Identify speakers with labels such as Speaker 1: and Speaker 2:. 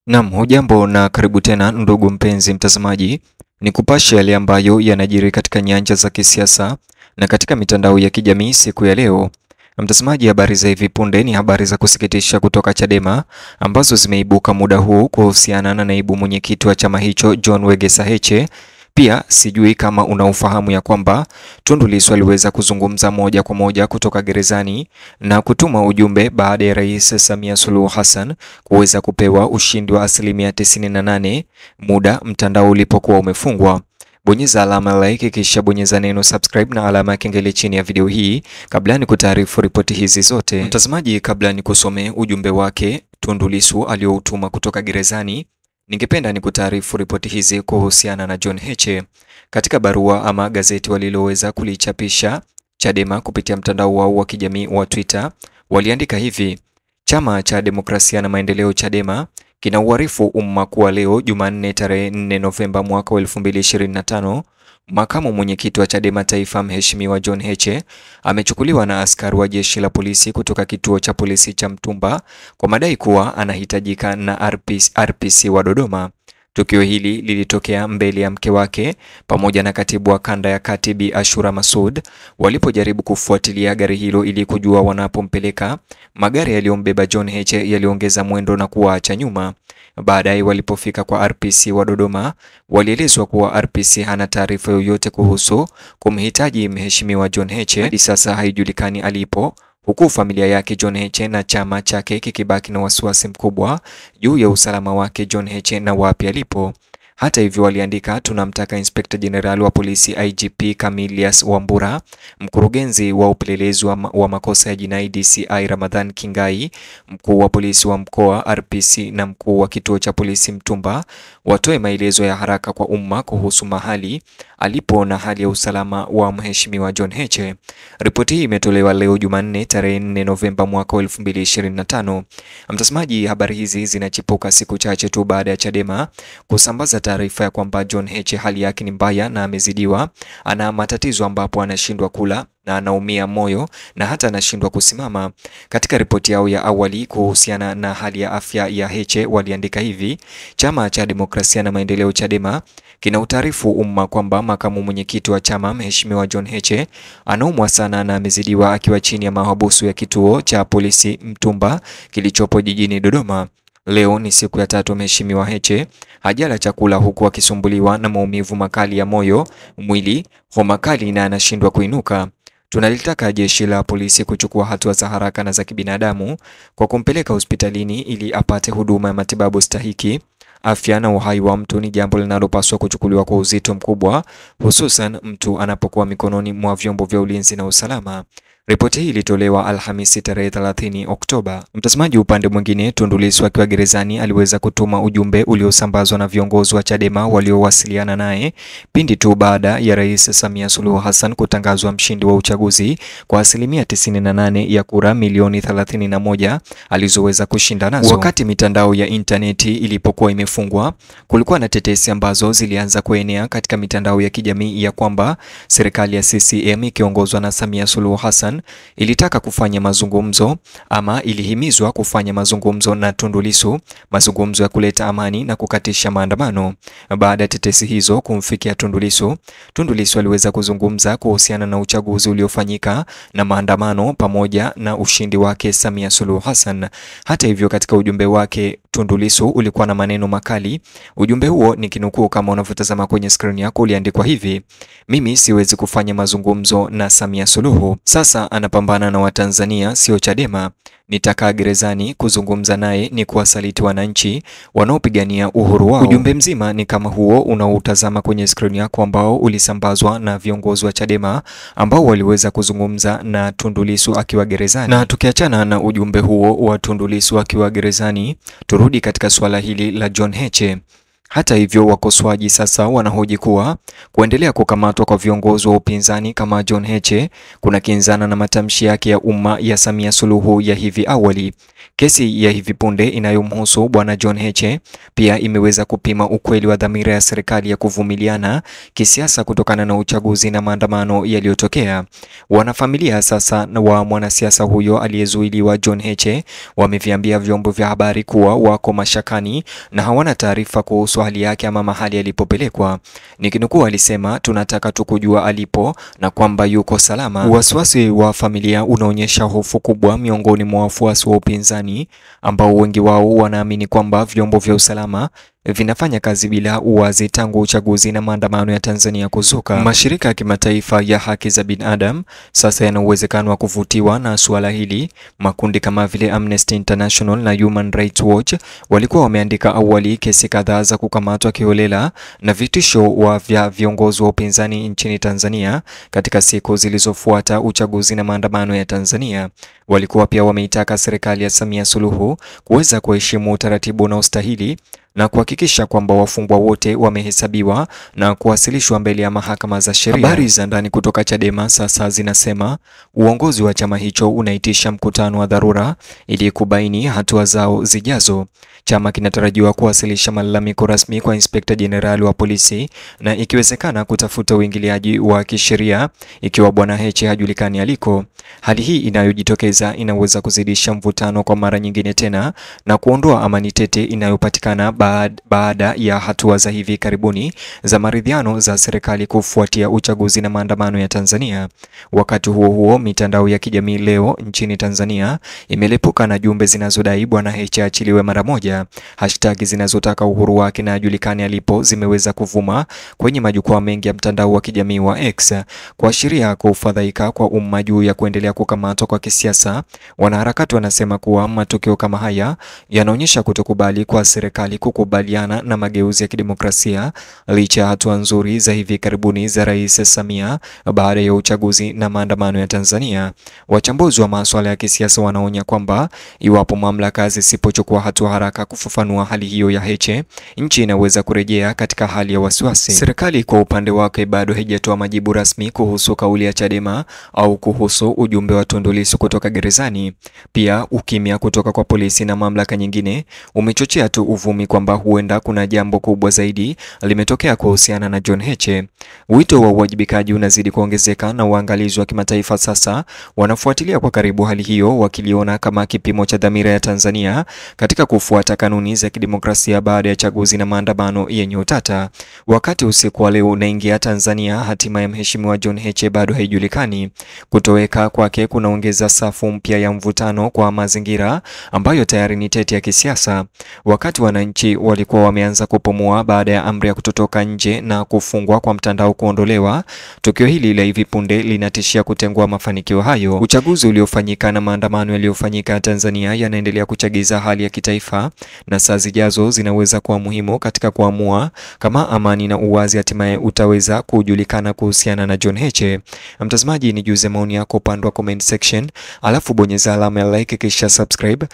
Speaker 1: Naam, hujambo na karibu tena ndugu mpenzi mtazamaji, ni kupashe yale ambayo yanajiri katika nyanja za kisiasa na katika mitandao ya kijamii siku ya leo. Mtazamaji, habari za hivi punde ni habari za kusikitisha kutoka Chadema ambazo zimeibuka muda huu kuhusiana na naibu mwenyekiti wa chama hicho John Wegesa Heche. Pia sijui kama unaufahamu ya kwamba Tundu Lissu aliweza kuzungumza moja kwa moja kutoka gerezani na kutuma ujumbe baada ya Rais Samia Suluhu Hassan kuweza kupewa ushindi wa 98% muda mtandao ulipokuwa umefungwa. Bonyeza alama like kisha bonyeza neno subscribe na alama ya kengele chini ya video hii kabla ni kutaarifu ripoti hizi zote. Mtazamaji, kabla ni kusome ujumbe wake Tundu Lissu alioutuma kutoka gerezani, ningependa ni kutaarifu ripoti hizi kuhusiana na John Heche. Katika barua ama gazeti waliloweza kulichapisha Chadema kupitia mtandao wao wa kijamii wa Twitter, waliandika hivi: Chama cha Demokrasia na Maendeleo Chadema kina uarifu umma kuwa leo Jumanne tarehe 4 Novemba mwaka 2025, makamu mwenyekiti wa Chadema Taifa Mheshimiwa John Heche amechukuliwa na askari wa jeshi la polisi kutoka kituo cha polisi cha Mtumba kwa madai kuwa anahitajika na RPC wa Dodoma. Tukio hili lilitokea mbele ya mke wake pamoja na katibu wa kanda ya kati Bi Ashura Masud walipojaribu kufuatilia gari hilo ili kujua wanapompeleka. Magari yaliyombeba John Heche yaliongeza mwendo na kuwaacha nyuma. Baadaye walipofika kwa RPC wa Dodoma, walielezwa kuwa RPC hana taarifa yoyote kuhusu kumhitaji Mheshimiwa John Heche. Hadi sasa haijulikani alipo, huku familia yake John Heche na chama chake kikibaki na wasiwasi mkubwa juu ya usalama wake John Heche na wapi alipo. Hata hivyo, waliandika, tunamtaka Inspector General wa polisi IGP Camillus Wambura, mkurugenzi wa upelelezi wa makosa ya jinai DCI Ramadhan Kingai, mkuu wa polisi wa mkoa RPC na mkuu wa kituo cha polisi Mtumba watoe maelezo ya haraka kwa umma kuhusu mahali alipo na hali ya usalama wa Mheshimiwa John Heche. Ripoti hii imetolewa leo Jumanne tarehe 4 Novemba mwaka 2025. Mtazamaji, habari hizi zinachipuka siku chache tu baada ya Chadema kusambaza taarifa ya kwamba John Heche hali yake ni mbaya na amezidiwa, ana matatizo ambapo anashindwa kula na anaumia moyo na hata anashindwa kusimama. Katika ripoti yao ya awali kuhusiana na hali ya afya ya Heche waliandika hivi: Chama cha Demokrasia na Maendeleo Chadema kina utaarifu umma kwamba makamu mwenyekiti wa chama Mheshimiwa John Heche anaumwa sana na amezidiwa akiwa chini ya mahabusu ya kituo cha polisi Mtumba kilichopo jijini Dodoma. Leo ni siku ya 3 Mheshimiwa Heche hajala chakula huku akisumbuliwa na maumivu makali ya moyo, mwili, homa kali na anashindwa kuinuka. Tunalitaka jeshi la polisi kuchukua hatua za haraka na za kibinadamu kwa kumpeleka hospitalini ili apate huduma ya matibabu stahiki. Afya na uhai wa mtu ni jambo linalopaswa kuchukuliwa kwa uzito mkubwa, hususan mtu anapokuwa mikononi mwa vyombo vya ulinzi na usalama. Ripoti hii ilitolewa Alhamisi tarehe 30 Oktoba. Mtazamaji, upande mwingine, Tundu Lissu akiwa gerezani aliweza kutuma ujumbe uliosambazwa na viongozi wa Chadema waliowasiliana naye pindi tu baada ya Rais Samia Suluhu Hassan kutangazwa mshindi wa uchaguzi kwa 98% ya kura milioni 31 alizoweza kushinda nazo. Wakati mitandao ya interneti ilipokuwa imefungwa, kulikuwa na tetesi ambazo zilianza kuenea katika mitandao ya kijamii ya kwamba serikali ya CCM ikiongozwa na Samia Suluhu Hassan ilitaka kufanya mazungumzo ama ilihimizwa kufanya mazungumzo na Tundu Lissu, mazungumzo ya kuleta amani na kukatisha maandamano. Baada ya tetesi hizo kumfikia Tundu Lissu aliweza kuzungumza kuhusiana na uchaguzi uliofanyika na maandamano pamoja na ushindi wake Samia Suluhu Hassan. Hata hivyo, katika ujumbe wake Tundu Lissu ulikuwa na maneno makali. Ujumbe huo nikinukuu kama unavyotazama kwenye screen yako, uliandikwa hivi: mimi siwezi kufanya mazungumzo na Samia Suluhu. Sasa anapambana na Watanzania, sio Chadema. Nitakaa gerezani kuzungumza naye ni kuwasaliti wananchi wanaopigania uhuru wao. Ujumbe mzima ni kama huo unaoutazama kwenye screen yako, ambao ulisambazwa na viongozi wa Chadema ambao waliweza kuzungumza na Tundu Lissu akiwa gerezani. Na tukiachana na ujumbe huo wa Tundu Lissu akiwa gerezani, turudi katika swala hili la John Heche. Hata hivyo, wakosoaji sasa wanahoji kuwa kuendelea kukamatwa kwa viongozi wa upinzani kama John Heche kuna kinzana na matamshi yake ya umma ya Samia Suluhu ya hivi awali. Kesi ya hivi punde inayomhusu Bwana John Heche pia imeweza kupima ukweli wa dhamira ya serikali ya kuvumiliana kisiasa kutokana na uchaguzi na maandamano yaliyotokea. Wanafamilia sasa wa mwanasiasa huyo aliyezuiliwa John Heche wameviambia vyombo vya habari kuwa wako mashakani na hawana taarifa kuhusu hali yake ama mahali alipopelekwa. Nikinukuu, alisema tunataka tu kujua alipo na kwamba yuko salama. Wasiwasi wa familia unaonyesha hofu kubwa miongoni mwa wafuasi wa upinzani ambao wengi wao wanaamini kwamba vyombo vya usalama vinafanya kazi bila uwazi tangu uchaguzi na maandamano ya Tanzania kuzuka. Mashirika ya kimataifa ya haki za binadamu sasa yana uwezekano wa kuvutiwa na suala hili. Makundi kama vile Amnesty International na Human Rights Watch walikuwa wameandika awali kesi kadhaa za kukamatwa kiholela na vitisho vya viongozi wa upinzani nchini Tanzania katika siku zilizofuata uchaguzi na maandamano ya Tanzania. Walikuwa pia wameitaka serikali ya Samia Suluhu kuweza kuheshimu utaratibu unaostahili na kuhakikisha kwamba wafungwa wote wamehesabiwa na kuwasilishwa mbele ya mahakama za sheria. Habari za ndani kutoka Chadema sasa zinasema uongozi wa chama hicho unaitisha mkutano wa dharura ili kubaini hatua zao zijazo. Chama kinatarajiwa kuwasilisha malalamiko rasmi kwa Inspekta Jenerali wa polisi na ikiwezekana kutafuta uingiliaji wa kisheria ikiwa Bwana Heche hajulikani aliko. Hali hii inayojitokeza inaweza kuzidisha mvutano kwa mara nyingine tena na kuondoa amani tete inayopatikana baada ya hatua za hivi karibuni za maridhiano za serikali kufuatia uchaguzi na maandamano ya Tanzania. Wakati huo huo, mitandao ya kijamii leo nchini Tanzania imelipuka na jumbe zinazodai Bwana Heche achiliwe mara moja. Hashtag zinazotaka uhuru wake na ajulikane alipo zimeweza kuvuma kwenye majukwaa mengi ya mtandao wa kijamii wa X, kuashiria kufadhaika kwa umma juu ya kuendelea kukamatwa kwa kisiasa. Wanaharakati wanasema kuwa matukio kama haya yanaonyesha kutokubali kwa serikali kukubaliana na mageuzi ya kidemokrasia licha ya hatua nzuri za hivi karibuni za Rais Samia baada ya uchaguzi na maandamano ya Tanzania. Wachambuzi wa masuala ya kisiasa wanaonya kwamba iwapo mamlaka zisipochukua hatua haraka kufafanua hali hiyo ya Heche, nchi inaweza kurejea katika hali ya wasiwasi. Serikali kwa upande wake bado haijatoa majibu rasmi kuhusu kauli ya Chadema au kuhusu ujumbe wa Tundu Lissu kutoka gerezani. Pia ukimya kutoka kwa polisi na mamlaka nyingine umechochea tu uvumi kwamba huenda kuna jambo kubwa zaidi limetokea kuhusiana na John Heche. Wito wa uwajibikaji unazidi kuongezeka na waangalizi wa kimataifa sasa wanafuatilia kwa karibu hali hiyo, wakiliona kama kipimo cha dhamira ya Tanzania katika kufuata kanuni za kidemokrasia baada ya chaguzi na maandamano yenye utata. Wakati usiku wa leo unaingia Tanzania, hatima ya mheshimiwa John Heche bado haijulikani. Kutoweka kwake kunaongeza safu mpya ya mvutano kwa mazingira ambayo tayari ni tete ya kisiasa. Wakati wananchi walikuwa wameanza kupumua baada ya amri ya kutotoka nje na kufungwa kwa mtandao kuondolewa, tukio hili la hivi punde linatishia kutengua mafanikio hayo. Uchaguzi uliofanyika na maandamano yaliyofanyika Tanzania yanaendelea kuchagiza hali ya kitaifa, na saa zijazo zinaweza kuwa muhimu katika kuamua kama amani na uwazi hatimaye utaweza kujulikana kuhusiana na John Heche. Mtazamaji, nijuze maoni yako upande wa comment section, alafu bonyeza alama ya like kisha subscribe.